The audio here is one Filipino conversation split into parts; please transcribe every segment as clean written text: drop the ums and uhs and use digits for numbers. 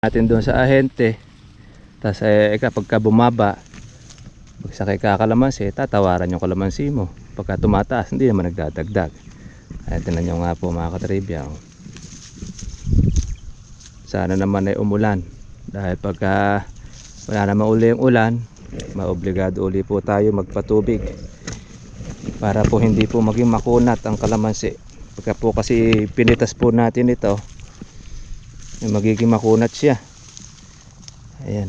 natin doon sa ahente. Tapos kapag bumaba, pagsakay ka kalamansi, tatawaran yung kalamansi mo. Pagka tumataas, hindi naman nagdadagdag. Ay, tinan nyo nga po mga katribya. Sana naman ay umulan. Dahil pagka wala naman uli yung ulan, maobligado uli po tayo magpatubig. Para po hindi po maging makunat ang kalamansi. Pagka po kasi pinitas po natin ito, magiging makunat siya. Ayan.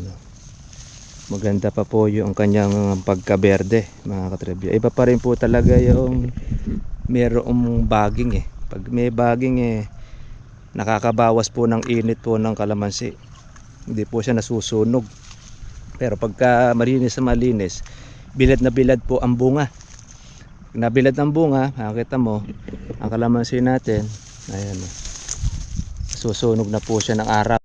Maganda pa po yung kanyang pagkaberde mga katribya. Iba pa rin po talaga yung merong baging Pag may baging nakakabawas po ng init po ng kalamansi. Hindi po siya nasusunog. Pero pagka malinis na malinis, bilad na bilad po ang bunga. Nabilad ang bunga, makikita mo ang kalamansi natin. Ayan. Susunog na po siya ng araw.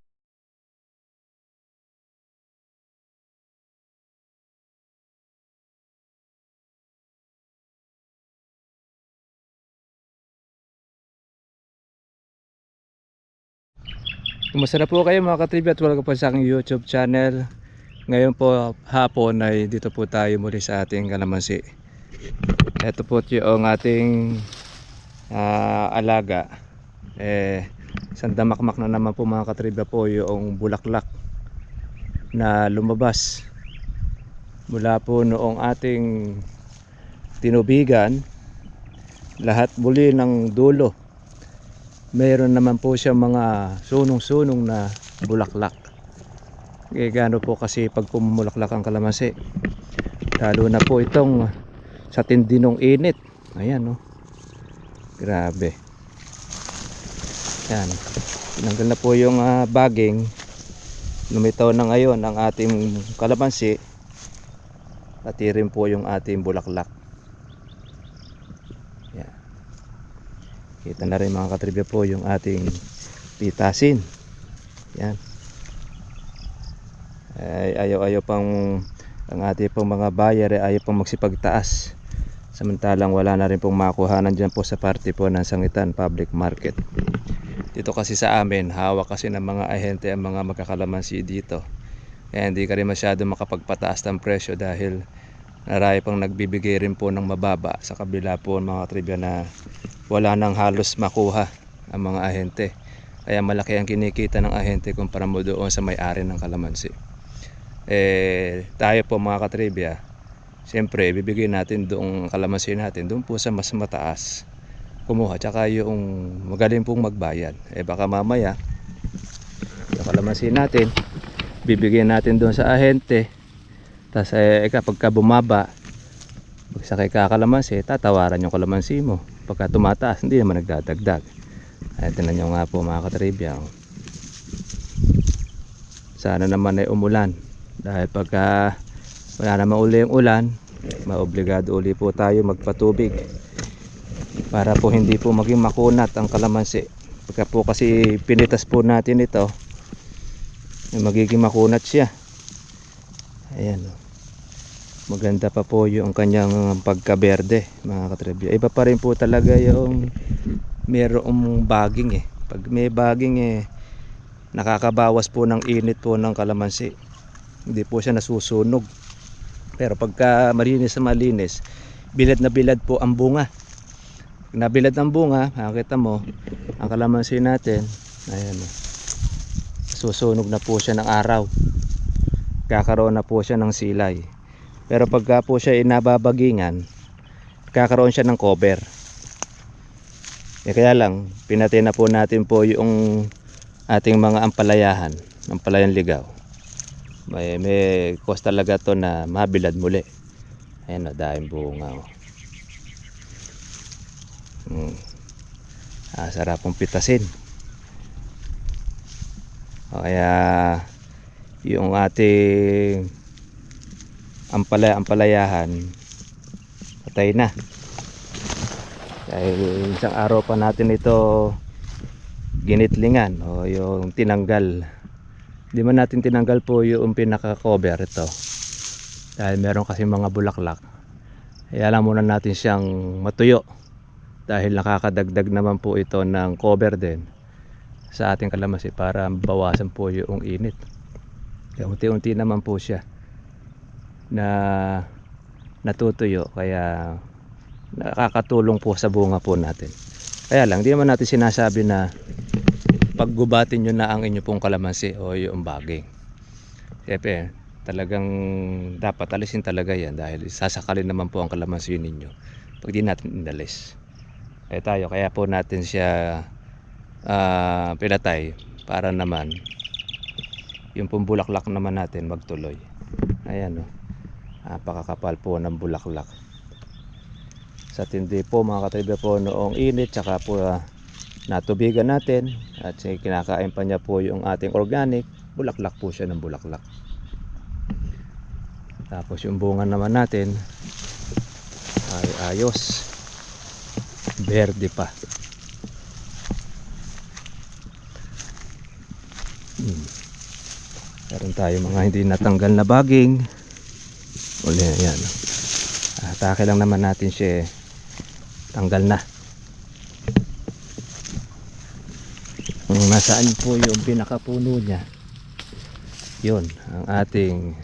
Kumusta na po kayo mga katribya at welcome po sa aking YouTube channel. Ngayon po hapon ay dito po tayo muli sa ating kalamansi. Ito po yung ating alaga. Sandamakmak na naman po mga katribya po yung bulaklak na lumabas mula po noong ating tinubigan. Lahat muli ng dulo mayroon naman po siya mga sunong-sunong na bulaklak. Gano po kasi pag pumulaklak ang kalamansi, lalo na po itong sa tindi ng init. Ayan grabe. Yan, tinanggal na po yung baging. Lumitaw na ngayon ang ating kalamansi, pati rin po yung ating bulaklak. Kita na rin mga katribya po yung ating pitasin. Yan. Ayaw pang ang ating pong mga buyer ayaw pang magsipagtaas. Samantalang wala na rin pong makuhanan dyan po sa parte po ng Sangitan Public Market. Dito kasi sa amin, hawak kasi ng mga ahente ang mga magkakalamansi dito. Kaya hindi ka rin masyado makapagpataas ng presyo dahil naraya pang nagbibigay rin po ng mababa sa kabila po mga katribya na wala nang halos makuha ang mga ahente. Kaya malaki ang kinikita ng ahente kumpara mo doon sa may-ari ng kalamansi. Tayo po mga katribya, siyempre bibigyan natin doong kalamansi natin doon po sa mas mataas kumuha, tsaka yung magaling pong magbayad. Baka mamaya yung kalamansi natin bibigyan natin doon sa ahente, tapos kapag bumaba, pagsakay ka kalamansi, tatawaran yung kalamansi mo. Pagka tumataas, hindi naman nagdadagdag. Ay, tinan nyo nga po mga katribya. Sana naman ay umulan. Dahil pagka wala naman uli yung ulan, maobligado uli po tayo magpatubig. Para po hindi po maging makunat ang kalamansi. Pagka po kasi pinitas po natin ito, magiging makunat siya. Ayan. Maganda pa po yung kanyang pagkaberde mga katribya. Iba pa rin po talaga yung merong baging Pag may baging nakakabawas po ng init po ng kalamansi. Hindi po siya nasusunog. Pero pagka malinis na malinis, bilad na bilad po ang bunga. Nabilad ang bunga, makikita mo ang kalamansi natin. Ayan. Susunog na po siya ng araw. Kakaroon na po siya ng silay. Pero pagka po siya inababagingan, kakaroon siya ng cover. Kaya lang, pinatay na po natin po yung ating mga ampalayahan, ampalayang ligaw. May cost talaga to na mabilad muli. Ayan dahil bunga. Sarapong pitasin. Kaya yung ating ampalayahan patay na dahil isang araw pa natin ito ginitlingan o yung tinanggal. Hindi man natin tinanggal po yung pinaka cover ito dahil meron kasi mga bulaklak. Kaya lang muna natin siyang matuyo dahil nakakadagdag naman po ito ng cover din sa ating kalamansi para bawasan po yung init. Kaya unti-unti naman po siya na natutuyo, kaya nakakatulong po sa bunga po natin. Kaya lang, di naman natin sinasabi na paggubatin nyo na ang inyo pong kalamansi o yung baging. Siyempre, talagang dapat alisin talaga yan dahil sasakalin naman po ang kalamansi ninyo pag di natin inalis. Kaya po natin siya pinatay para naman yung pong bulaklak naman natin magtuloy. Ayan, napakakapal po ng bulaklak. Sa tindi po mga katribe po noong init, tsaka po natubigan natin at kinakain pa niya po yung ating organic, bulaklak po siya ng bulaklak. Tapos yung bunga naman natin ay ayos, berde pa. Meron tayo mga hindi natanggal na baging. Uli, ayan. Atake lang naman natin siya, tanggal na. Kung nasaan po yung pinakapuno niya, yun ang ating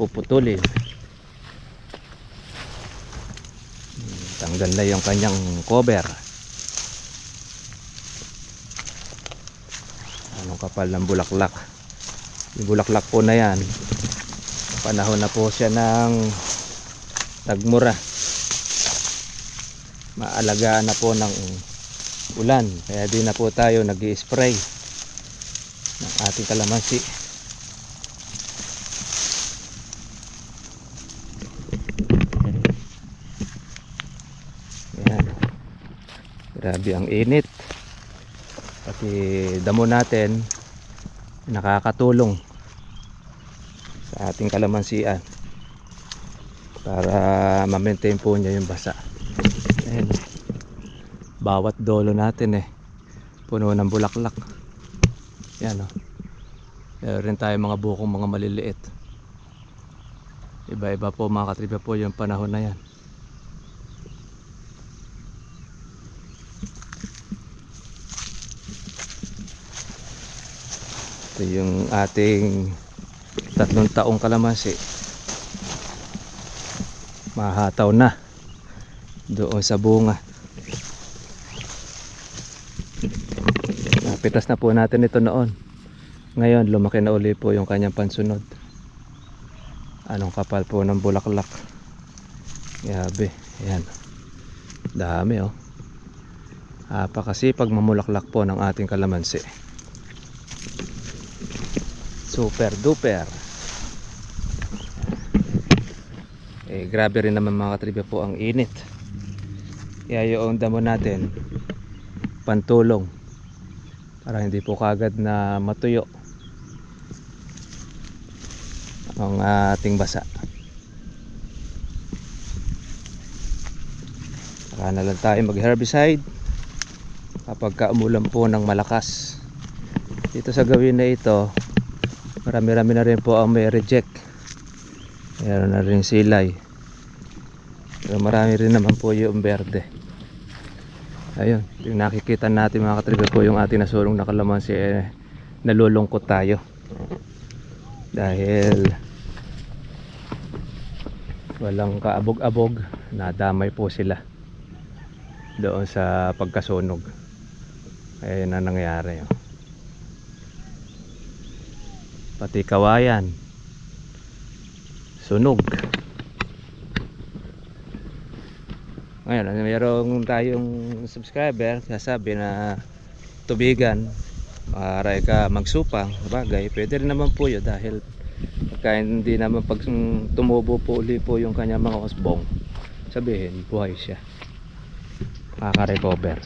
puputulin. Tanggal na yung kanyang cover. Anong kapal ng bulaklak. Yung bulaklak po na yan, panahon na po siya ng tagmura. Maalagaan na po ng ulan, kaya di na po tayo nag-i-spray ng ating kalamansi. Ayan. Grabe ang init, pati damo natin nakakatulong sa ating kalamansian para ma-maintain po niya yung basa. Ayan. Bawat dolo natin puno ng bulaklak. Yan meron rin tayo mga bukong mga maliliit. Iba-iba po mga katribe po yung panahon na yan. Ito yung ating 3 taong kalamansi. Mahataw na doon sa bunga. Napitas na po natin ito noon. Ngayon lumaki na uli po yung kanyang pansunod. Anong kapal po ng bulaklak. Yabe. Ayan. Dami Napakasipag mamulaklak po ng ating kalamansi. Super duper. Grabe rin naman mga katribe po ang init. Kaya yung damo natin pantulong para hindi po kagad na matuyo ang ating basa. Saka na lang tayo mag herbicide kapag umulan po ng malakas. Dito sa gawin na ito, marami-rami na rin po ang may reject. Meron na rin silay. Pero marami rin naman po yung berde. Ayun, yung nakikita natin mga katribe po yung ating nasulong na kalamansi, nalulungkot tayo. Dahil walang kaabog-abog, nadamay po sila doon sa pagkasunog. Ayun na nangyari. Pati kawayan sunog. Ngayon mayroong tayong subscriber sasabi na tubigan para ka magsupang. Bagay, pwede rin naman po yun dahil pagka hindi naman pag tumubo po uli po yung kanya mga usbong, sabihin buhay siya, makaka-recover.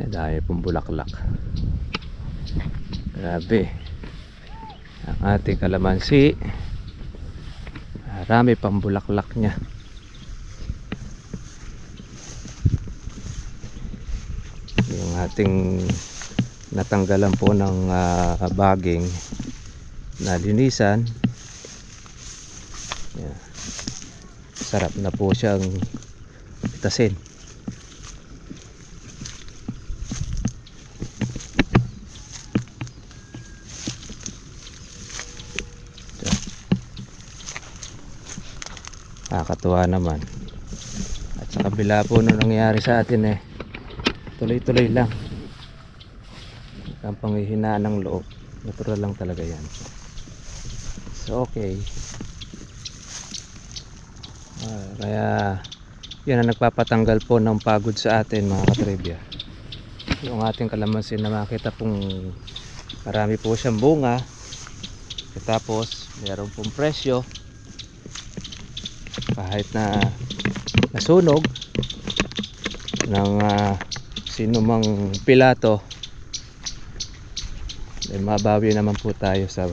Yan, dahil pong bulaklak. Grabe ang ating kalamansi, marami pang bulaklak nya. Yung ating natanggalan po ng baging na linisan, yan. Sarap na po siyang tasin. Nakakatuwa naman. At sa kabila po nung nangyari sa atin tuloy-tuloy lang. Ang panghihinaan ng loob. Natural lang talaga yan. So okay. Kaya yan ang nagpapatanggal po ng pagod sa atin mga katribya. Yung ating kalamansi na makita pong marami po siyang bunga, tapos meron pong presyo kahit na nasunog ng sino mang pilato, mabawi naman po tayo sa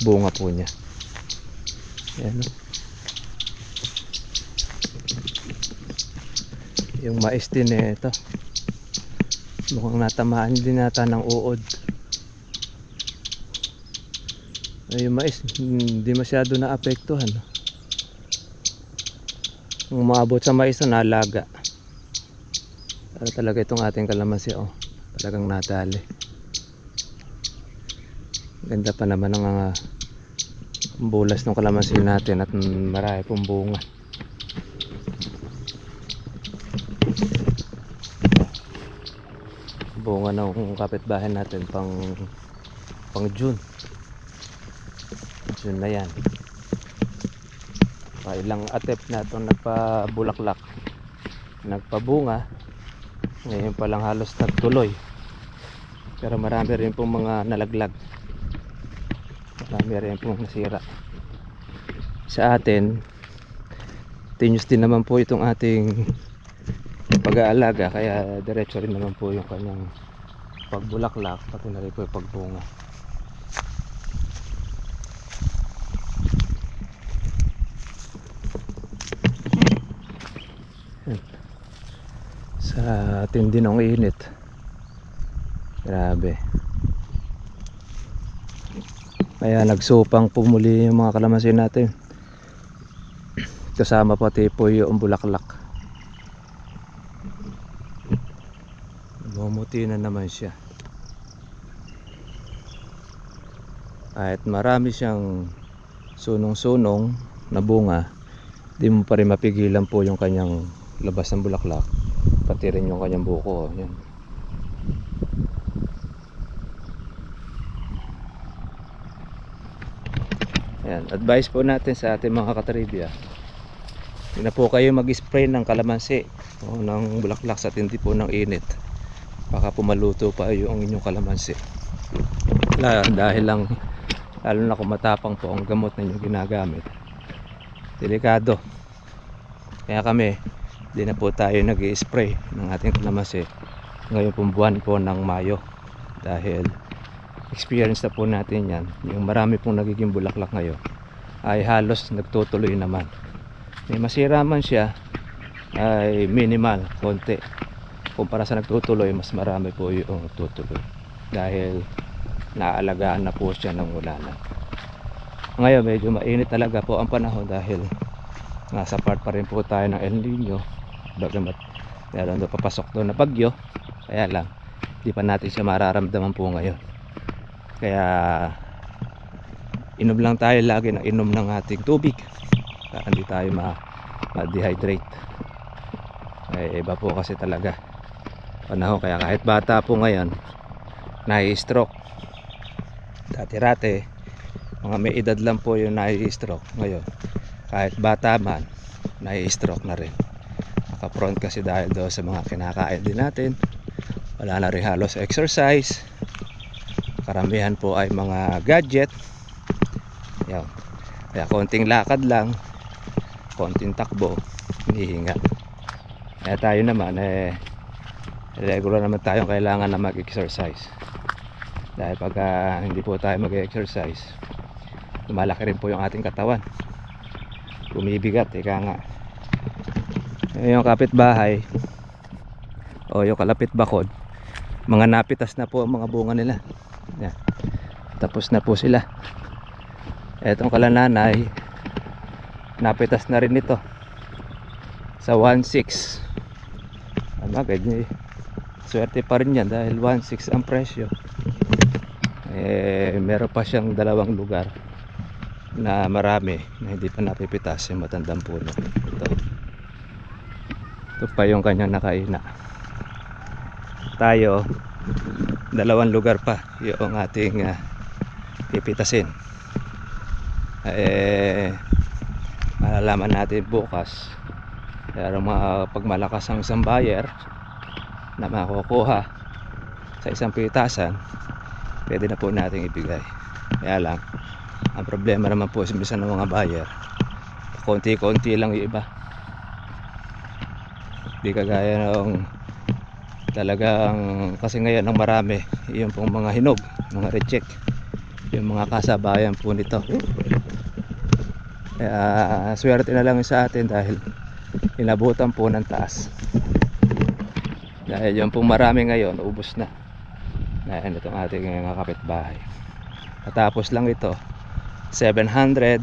bunga po niya. Ayan, no? Yung mais din ito mukhang natamaan din nata ng uod. Yung mais hindi masyado naapektuhan. Kung maabot sa mais na nalaga. Pero talaga itong ating kalamansi talagang natali. Ganda pa naman ng bulas ng kalamansi natin at marami pong bunga. Bunga ng kapitbahay natin pang June na yan. Ilang attempt na itong nagpabulaklak, nagpabunga, ngayon pa lang halos nagtuloy. Pero marami rin pong mga nalaglag, marami rin pong nasira. Sa atin tinyos din naman po itong ating pag-aalaga, kaya diretso rin naman po yung kanyang pagbulaklak, pati na rin po yung pagbunga. Sa tindi ng init, grabe, kaya nagsupang pumuli yung mga kalamansi natin, kasama pati po yung bulaklak. Bumuti na naman siya. Kahit marami siyang sunong-sunong na bunga, di mo pa rin mapigilan po yung kanyang labas ng bulaklak, pati rin yung kanyang buko. Yan. Yan. Advice po natin sa ating mga katribya, hindi na po kayo mag-spray ng kalamansi o ng bulaklak sa tindi po ng init. Baka pumaluto pa yung inyong kalamansi. Dahil lang, lalo na kung matapang po ang gamot na inyong ginagamit, delikado. Kaya kami, di na po tayo nag-i-spray ng ating kalamansi ngayon pong buwan po ng Mayo, dahil experience na po natin yan. Yung marami pong nagiging bulaklak ngayon ay halos nagtutuloy naman. May masira man siya ay minimal, konti. Kumpara sa nagtutuloy, mas marami po yung tutuloy dahil naalagaan na po siya ng ulanan. Ngayon medyo mainit talaga po ang panahon dahil nasa part pa rin po tayo ng El Nino. Bagamat meron doon papasok doon na bagyo, kaya lang di pa natin siya mararamdaman po ngayon. Kaya inom lang tayo lagi ng inom ng ating tubig para hindi tayo ma-dehydrate. Iba po kasi talaga panahon, kaya kahit bata po ngayon nai-stroke. Dati-rate mga may edad lang po yung nai-stroke. Ngayon kahit bata man nai-stroke na rin. Naka-prone kasi dahil doon sa mga kinakain din natin. Wala na rin halos exercise, karamihan po ay mga gadget. Yan. Kaya konting lakad lang, konting takbo, hinihinga. Kaya tayo naman regular naman tayong kailangan na mag-exercise, dahil pag hindi po tayo mag-exercise, lumalaki rin po yung ating katawan, bumibigat, ika nga. Yung kapitbahay o yung kalapit bakod, mga napitas na po ang mga bunga nila. Yan. Tapos na po sila. Etong kalananay, napitas na rin ito sa 1.6. Ganyan, swerte pa rin yan dahil 1.6 ang presyo. Meron pa siyang 2 lugar na marami na hindi pa napipitas yung matandang puno. Ito pa yung kanyang nakaina. Tayo, dalawang lugar pa yung ating pipitasin. Malalaman natin bukas pero pag malakas ang isang buyer na makukuha sa isang pitasan, pwede na po natin ibigay. Kaya lang ang problema naman po sa ng mga buyer, konti-konti lang yung iba, di kagaya ng talagang, kasi ngayon ang marami yung pong mga hinog, mga reject, yung mga kasabayan po nito. Kaya swerte na lang sa atin dahil inabutan po ng taas. Dahil yung pong marami ngayon ubos na dahil itong ating kapitbahay. Tapos lang ito 700,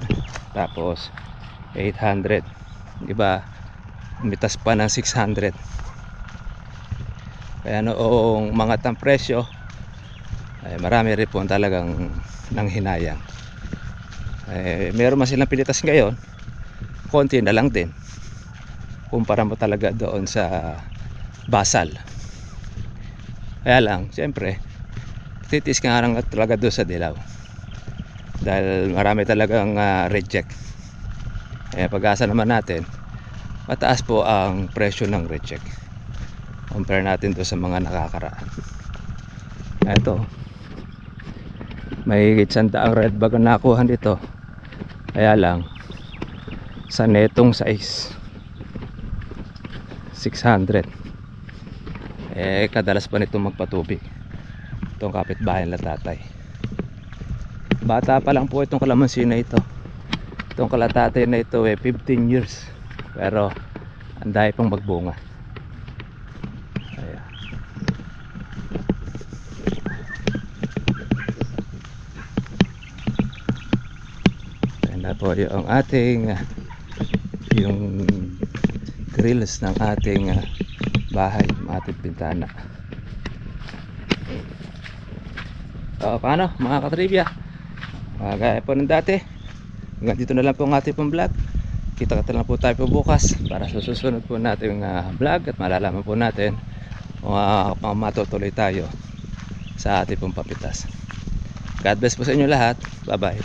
tapos 800, iba umitas pa ng 600. Kaya noong mangat ang presyo ay marami rin po talagang nanghinayang. Meron man silang pilitas ngayon, konti na lang din kumpara mo talaga doon sa basal. Kaya lang siyempre titis ka nga talaga doon sa dilaw dahil marami talagang reject. Pag-asa naman natin mataas po ang presyo ng reject compare natin doon sa mga nakakaraan. Ito may 100 red bag ang nakuha dito, kaya lang sa netong size 600. Kadalas pa nito magpatubig itong kapitbahay na tatay. Bata pa lang po itong kalamansi na ito. Itong kalatatay na ito 15 years, pero ang dahil pang magbunga. Ayan. Ayan na po yung ating yung grills ng ating bahay, ating bintana. Paano mga katribya, gaya po ng dati, hanggang dito na lang po ang ating pong vlog. Kita-kita lang po tayo po bukas para sa susunod po natin vlog at malalaman po natin kung matutuloy tayo sa ating pong papitas. God bless po sa inyo lahat. Bye bye.